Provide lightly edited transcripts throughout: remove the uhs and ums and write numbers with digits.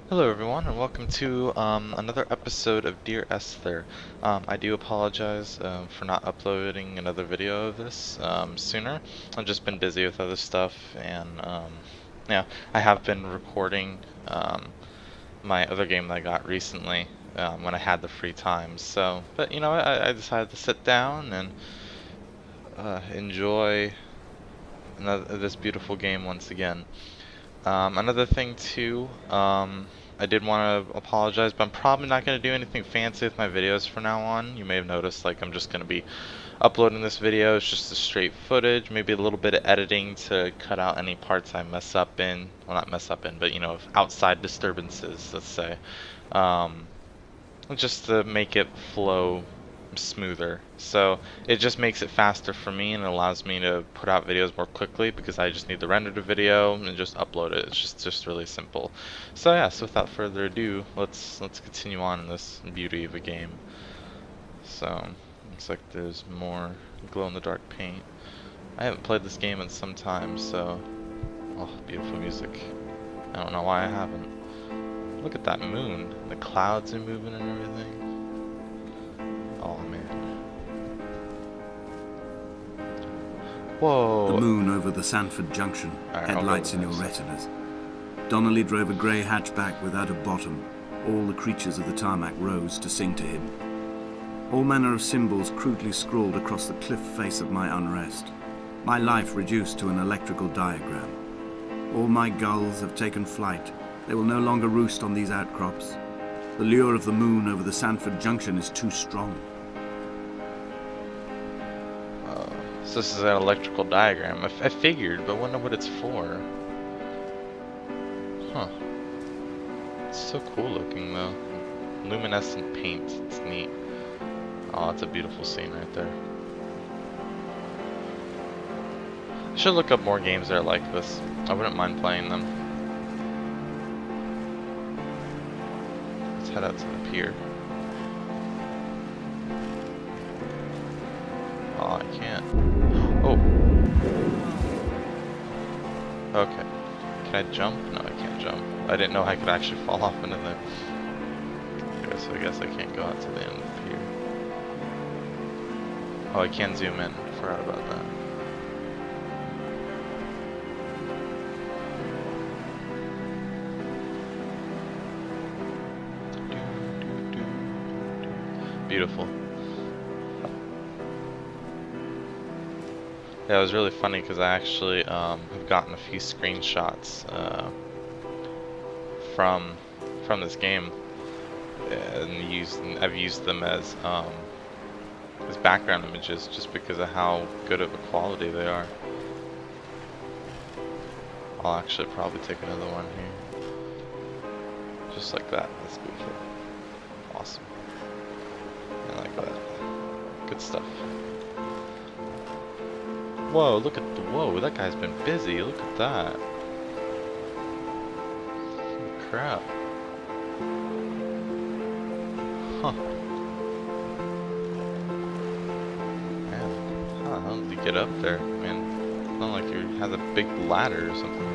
Hello everyone and welcome to another episode of Dear Esther. I do apologize for not uploading another video of this sooner. I've just been busy with other stuff and yeah, I have been recording my other game that I got recently when I had the free time. So, but you know what, I decided to sit down and enjoy this beautiful game once again. Another thing too, I did want to apologize, but I'm probably not going to do anything fancy with my videos from now on. You may have noticed, like, I'm just going to be uploading this video. It's just a straight footage, maybe a little bit of editing to cut out any parts I mess up in. Well, not mess up in, but, you know, outside disturbances, let's say. Um, just to make it flow smoother. So it just makes it faster for me and it allows me to put out videos more quickly because I just need to render the video and just upload it. It's just really simple. So yeah, so without further ado, let's continue on in this beauty of a game. So looks like there's more glow in the dark paint. I haven't played this game in some time, so oh, beautiful music. I don't know why I haven't. Look at that moon. The clouds are moving and everything. Oh man. Whoa. The moon over the Sanford Junction, Alright, headlights in your retinas. Donnelly drove a grey hatchback without a bottom. All the creatures of the tarmac rose to sing to him. All manner of symbols crudely scrawled across the cliff face of my unrest. My life reduced to an electrical diagram. All my gulls have taken flight. They will no longer roost on these outcrops. The lure of the moon over the Sanford Junction is too strong. So this is an electrical diagram. I figured, but wonder what it's for. Huh. It's so cool looking though. Luminescent paint. It's neat. Oh, it's a beautiful scene right there. I should look up more games that are like this. I wouldn't mind playing them. Let's head out to the pier. Oh, I can't. Oh. Okay. Can I jump? No, I can't jump. I didn't know I could actually fall off into there. Okay, so I guess I can't go out to the end of the pier. Oh, I can zoom in. Forgot about that. Beautiful. Yeah, it was really funny because I actually have gotten a few screenshots from this game and I've used them as background images just because of how good of a quality they are. I'll actually probably take another one here, just like that. That's beautiful. Awesome. I like that. Good stuff. Whoa, look at the, whoa, that guy's been busy, look at that. Holy crap. Huh. Man, how the hell did he get up there? I mean, it's not like he has a big ladder or something.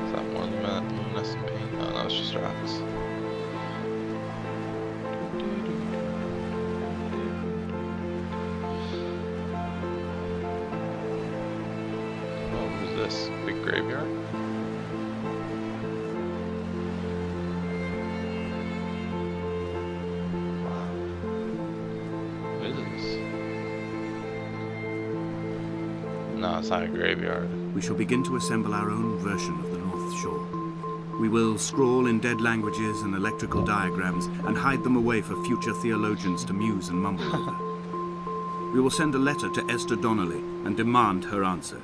Is that more luminescent paint? No, no, it's just rocks. This big graveyard. Wow. What is this? No, it's not a graveyard. We shall begin to assemble our own version of the North Shore. We will scrawl in dead languages and electrical diagrams and hide them away for future theologians to muse and mumble over. We will send a letter to Esther Donnelly and demand her answer.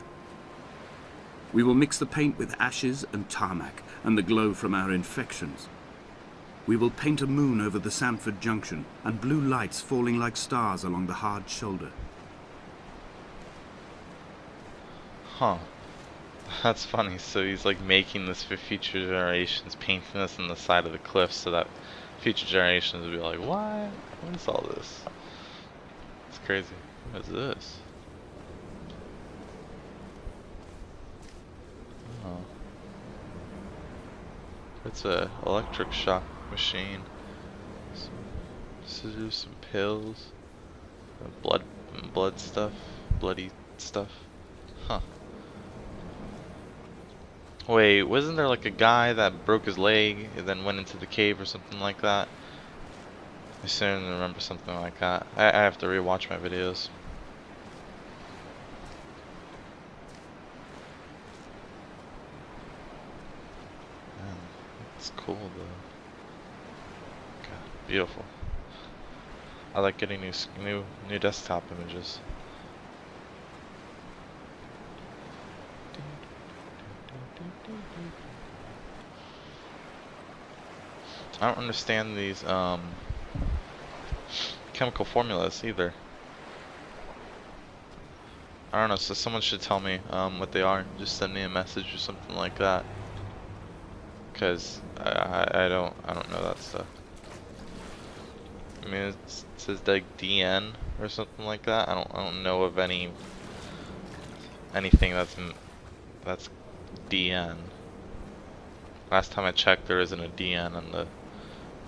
We will mix the paint with ashes and tarmac and the glow from our infections. We will paint a moon over the Sanford Junction and blue lights falling like stars along the hard shoulder. Huh. That's funny. So he's like making this for future generations, painting this on the side of the cliff so that future generations will be like, what? What is all this? It's crazy. What is this? It's a electric shock machine. Some scissors, some pills, blood stuff, bloody stuff. Huh. Wait, wasn't there like a guy that broke his leg and then went into the cave or something like that? I seem to remember something like that. I have to rewatch my videos. Man, it's cool though. God, beautiful. I like getting new desktop images. I don't understand these chemical formulas either. I don't know, so someone should tell me what they are. Just send me a message or something like that. Cause I don't know that stuff. I mean it says like DN or something like that. I don't know of anything that's DN. Last time I checked, there isn't a DN on the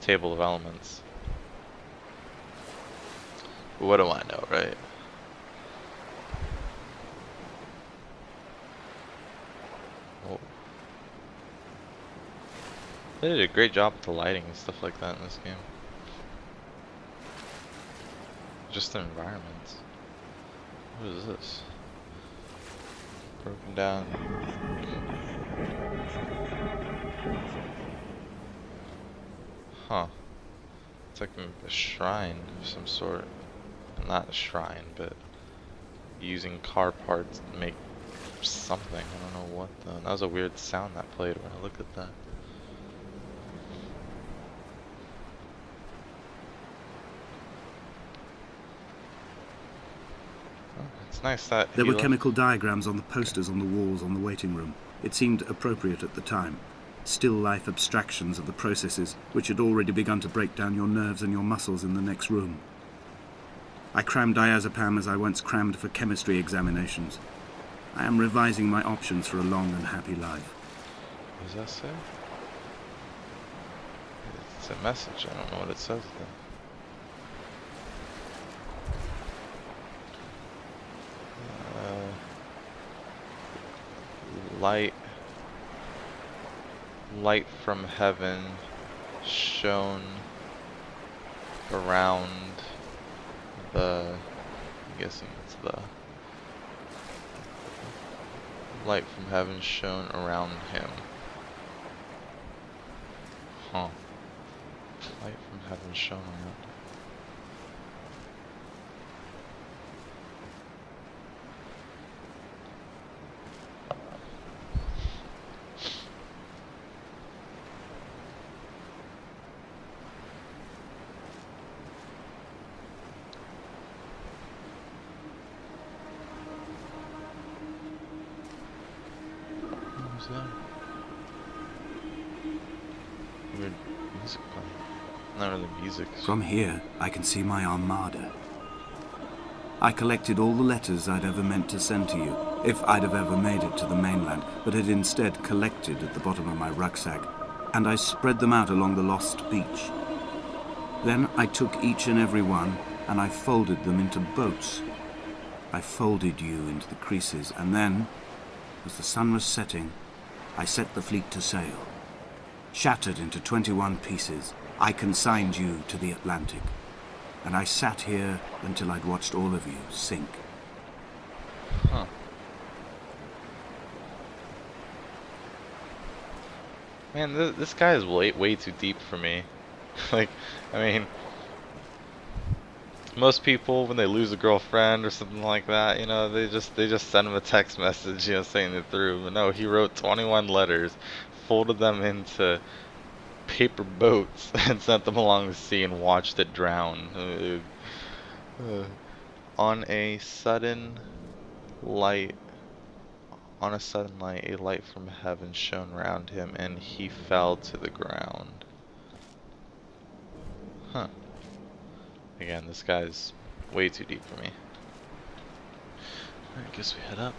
table of elements. What do I know, right? Oh. They did a great job with the lighting and stuff like that in this game. Just the environments. What is this? Broken down. Huh. It's like a shrine of some sort. Not a shrine, but using car parts to make something. I don't know what though. That was a weird sound that played when I looked at that. Oh, it's nice that there were chemical diagrams on the posters on the walls on the waiting room. It seemed appropriate at the time. Still life abstractions of the processes which had already begun to break down your nerves and your muscles in the next room. I crammed diazepam as I once crammed for chemistry examinations. I am revising my options for a long and happy life. What does that say? It's a message. I don't know what it says though. Light from heaven shone around the, I'm guessing it's the light from heaven shone around him. Huh. Light from heaven shone around him. Weird music playing. Not really music. From here, I can see my armada. I collected all the letters I'd ever meant to send to you, if I'd have ever made it to the mainland, but had instead collected at the bottom of my rucksack, and I spread them out along the lost beach. Then I took each and every one, and I folded them into boats. I folded you into the creases, and then, as the sun was setting, I set the fleet to sail. Shattered into 21 pieces, I consigned you to the Atlantic, and I sat here until I'd watched all of you sink. Huh. Man, this guy is way too deep for me. Like, I mean, most people when they lose a girlfriend or something like that, you know, they just send him a text message, you know, saying it through. But no, he wrote 21 letters, folded them into paper boats, and sent them along the sea and watched it drown. On a sudden light, a light from heaven shone round him, and he fell to the ground. Huh. Again, this guy's way too deep for me. I guess we head up.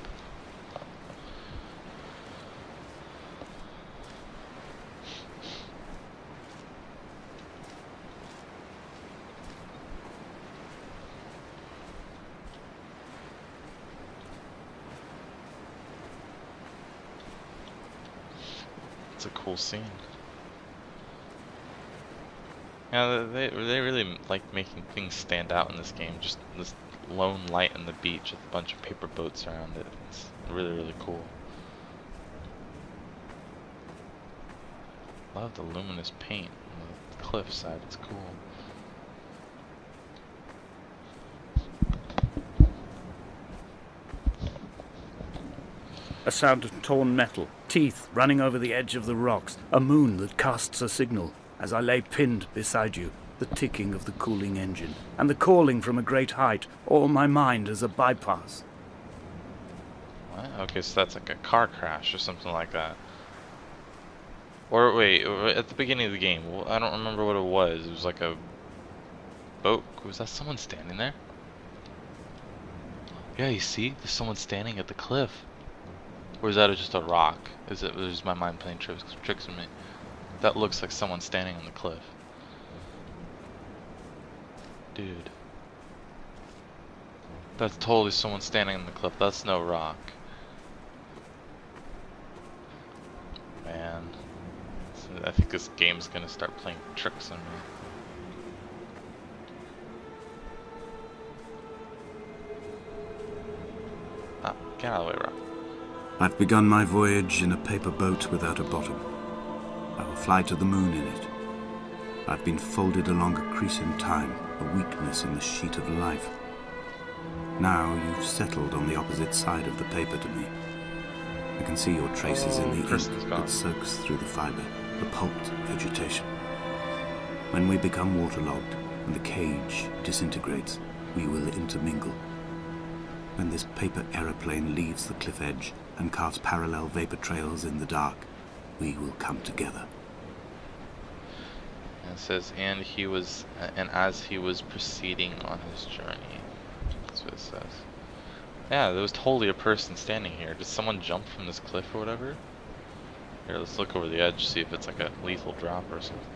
It's a cool scene. Yeah, they really like making things stand out in this game. Just this lone light on the beach with a bunch of paper boats around it. It's really, really cool. Love the luminous paint on the cliffside. It's cool. A sound of torn metal, teeth running over the edge of the rocks, a moon that casts a signal. As I lay pinned beside you, the ticking of the cooling engine, and the calling from a great height, all my mind as a bypass. What? Okay, so that's like a car crash or something like that. Or wait, at the beginning of the game, I don't remember what it was. It was like a boat. Was that someone standing there? Yeah, you see? There's someone standing at the cliff. Or is that just a rock? Is my mind playing tricks on me? That looks like someone standing on the cliff. Dude. That's totally someone standing on the cliff. That's no rock. Man. I think this game's gonna start playing tricks on me. Ah, get out of the way, rock. I've begun my voyage in a paper boat without a bottom. I will fly to the moon in it. I've been folded along a crease in time, a weakness in the sheet of life. Now you've settled on the opposite side of the paper to me. I can see your traces in the ink that soaks through the fiber, the pulped vegetation. When we become waterlogged and the cage disintegrates, we will intermingle. When this paper aeroplane leaves the cliff edge and carves parallel vapor trails in the dark, we will come together. And it says, and as he was proceeding on his journey. That's what it says. Yeah, there was totally a person standing here. Did someone jump from this cliff or whatever? Here, let's look over the edge, see if it's like a lethal drop or something.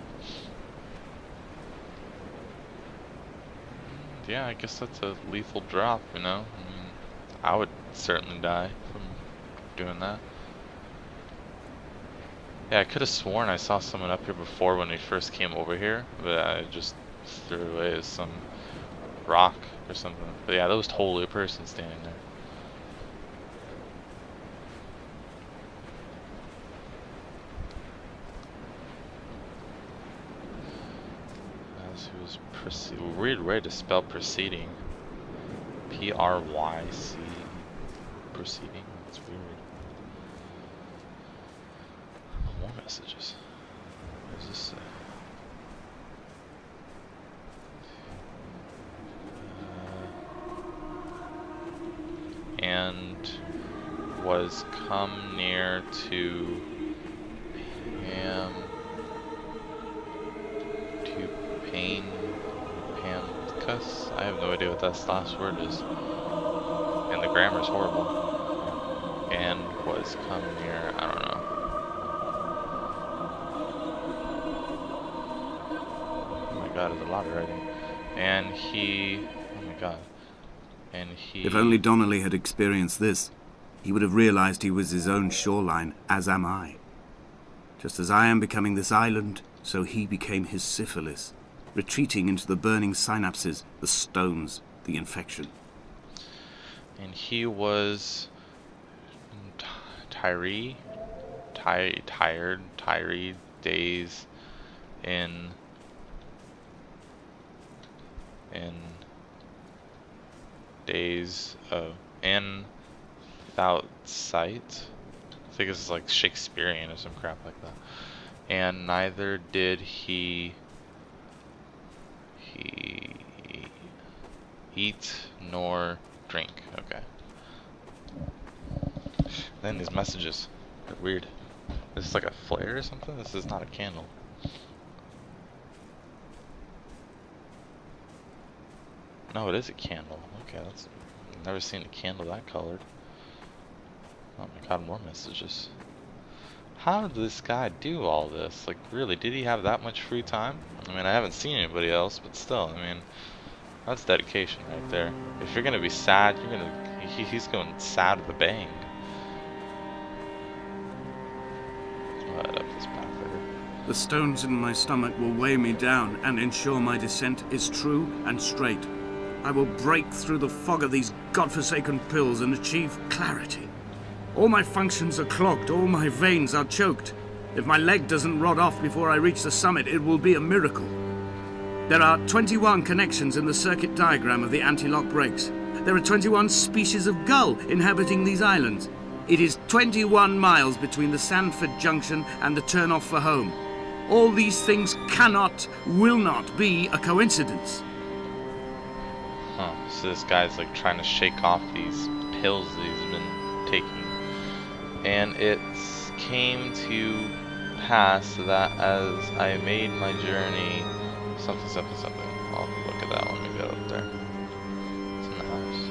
Yeah, I guess that's a lethal drop, you know? I mean, I would certainly die from doing that. Yeah, I could have sworn I saw someone up here before when we first came over here, but I just threw it away as some rock or something. But yeah, that was totally a person standing there. As he was weird way to spell proceeding. P-R-Y-C. Proceeding. That's weird. More messages. What does this say? And was come near to pain Pamcus. I have no idea what that last word is. And the grammar's horrible. And was come near, I don't know. Oh my god, there's a lot of writing. And he, oh my god. And he... If only Donnelly had experienced this, he would have realized he was his own shoreline, as am I. Just as I am becoming this island, so he became his syphilis, retreating into the burning synapses, the stones, the infection. And he was tired days in days of in without sight. I think this is like Shakespearean or some crap like that. And neither did he eat nor drink. Okay. Then these messages are weird. This is like a flare or something? This is not a candle. No, it is a candle. Okay, that's... I've never seen a candle that colored. Oh my god, more messages. How did this guy do all this? Like, really, did he have that much free time? I mean, I haven't seen anybody else, but still, I mean, that's dedication right there. If you're gonna be sad, you're gonna... He's going sad with a bang. Right up this path here. The stones in my stomach will weigh me down and ensure my descent is true and straight. I will break through the fog of these godforsaken pills and achieve clarity. All my functions are clogged, all my veins are choked. If my leg doesn't rot off before I reach the summit, it will be a miracle. There are 21 connections in the circuit diagram of the anti-lock brakes. There are 21 species of gull inhabiting these islands. It is 21 miles between the Sandford Junction and the turn-off for home. All these things cannot, will not be a coincidence. Huh, so this guy's like trying to shake off these pills that he's been taking. And it came to pass that as I made my journey, something. I'll look at that one and go up there. It's in the house.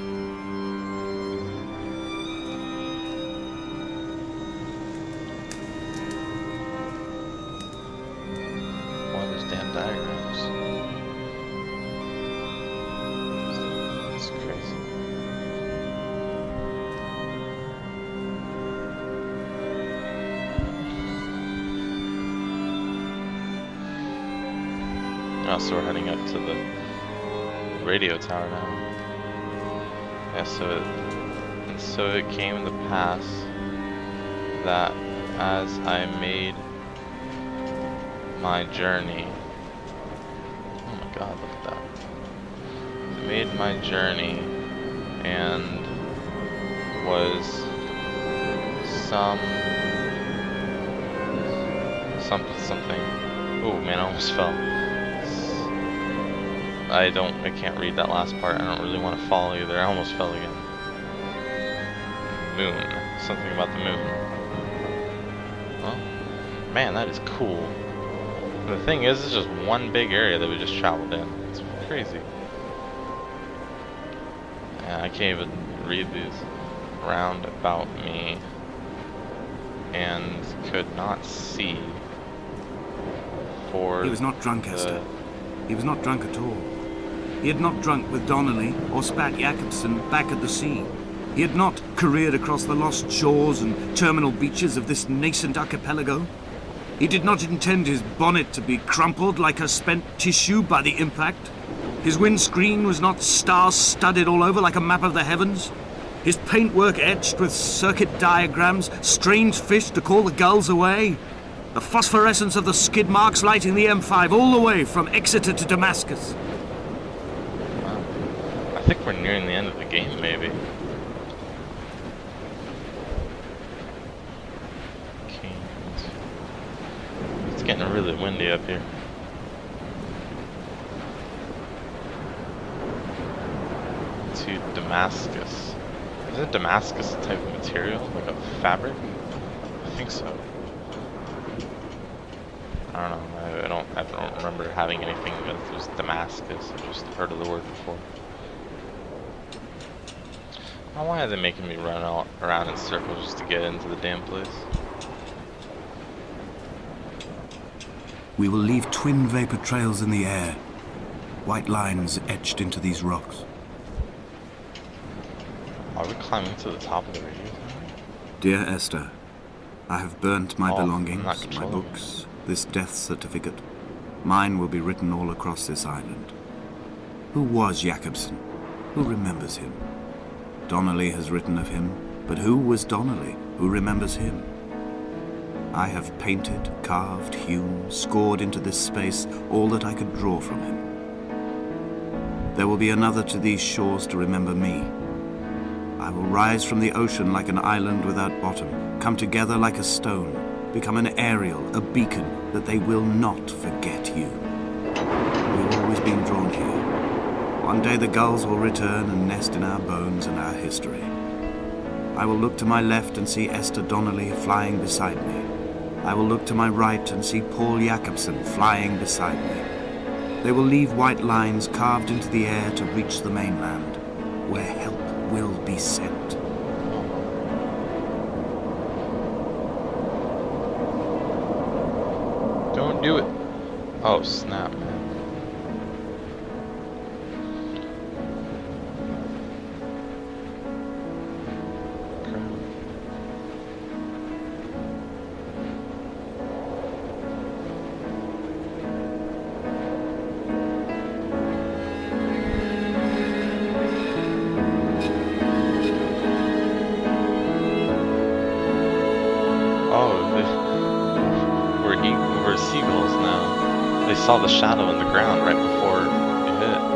Why there's damn diagrams? It's crazy. Oh, so we're heading up to the radio tower now. Yeah, so it came to pass that as I made my journey, oh my god, look at that. I made my journey and was something. Oh man, I almost fell. I can't read that last part. I don't really want to fall either. I almost fell again. Moon. Something about the moon. Well, man, that is cool. And the thing is, it's just one big area that we just traveled in. It's crazy. Yeah, I can't even read these. Round about me. And could not see for He was not drunk, Esther. He was not drunk at all. He had not drunk with Donnelly or spat Jacobson back at the sea. He had not careered across the lost shores and terminal beaches of this nascent archipelago. He did not intend his bonnet to be crumpled like a spent tissue by the impact. His windscreen was not star-studded all over like a map of the heavens. His paintwork etched with circuit diagrams, strange fish to call the gulls away. The phosphorescence of the skid marks lighting the M5 all the way from Exeter to Damascus. Wow. I think we're nearing the end of the game, maybe. Canes. It's getting really windy up here. To Damascus. Isn't Damascus a type of material? Like a fabric? I think so. I don't know. I don't remember having anything that was Damascus. I've just heard of the word before. Oh, why are they making me run all around in circles just to get into the damn place? We will leave twin vapor trails in the air. White lines etched into these rocks. Are we climbing to the top of the radio tower? Dear Esther, I have burnt my belongings, my controlling books, this death certificate. Mine will be written all across this island. Who was Jacobson? Who remembers him? Donnelly has written of him, but who was Donnelly? Who remembers him? I have painted, carved, hewn, scored into this space all that I could draw from him. There will be another to these shores to remember me. I will rise from the ocean like an island without bottom, come together like a stone, become an aerial, a beacon, that they will not forget you. We've always been drawn here. One day the gulls will return and nest in our bones and our history. I will look to my left and see Esther Donnelly flying beside me. I will look to my right and see Paul Jacobson flying beside me. They will leave white lines carved into the air to reach the mainland, where help will be sent. Don't do it. Oh, snap, man. Oh, we're seagulls now. They saw the shadow in the ground right before you hit.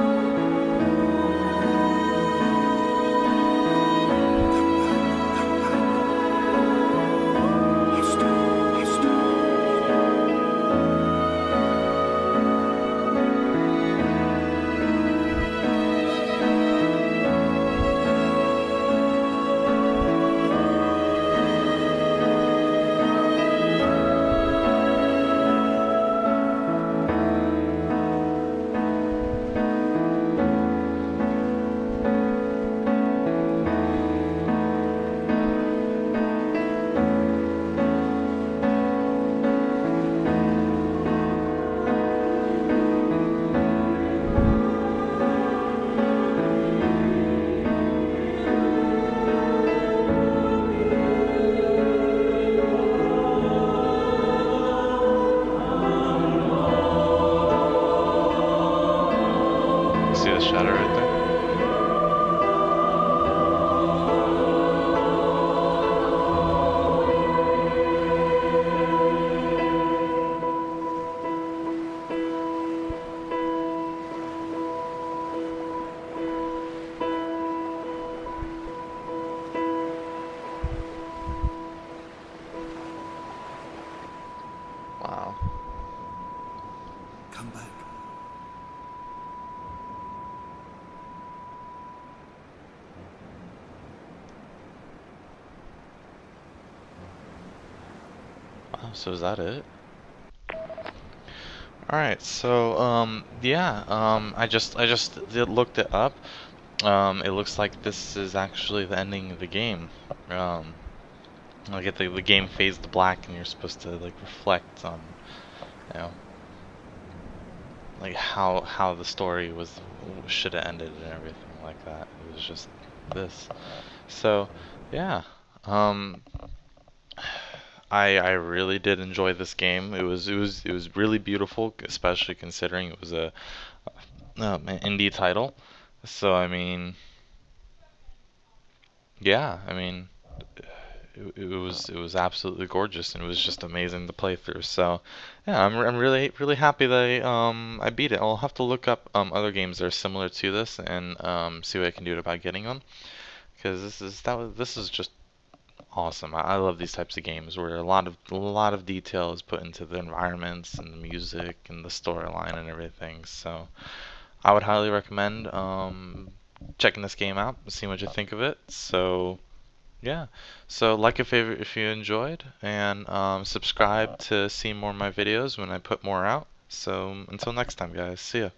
You see the shadow right there? Wow. Come back. Wow, so is that it? Alright, so yeah, I just looked it up. It looks like this is actually the ending of the game. Um like the game fades to black and you're supposed to like reflect on, you know, like how the story should have ended and everything like that. It was just this. So, yeah. Um I really did enjoy this game. It was really beautiful, especially considering it was an indie title. So I mean, yeah, I mean, it was absolutely gorgeous and it was just amazing to play through. So yeah, I'm really happy that I beat it. I'll have to look up other games that are similar to this and see what I can do about getting them because this is just awesome. I love these types of games where a lot of detail is put into the environments and the music and the storyline and everything. So I would highly recommend checking this game out, seeing what you think of it. So yeah, so like a favorite if you enjoyed, and subscribe to see more of my videos when I put more out. So until next time, guys, see ya.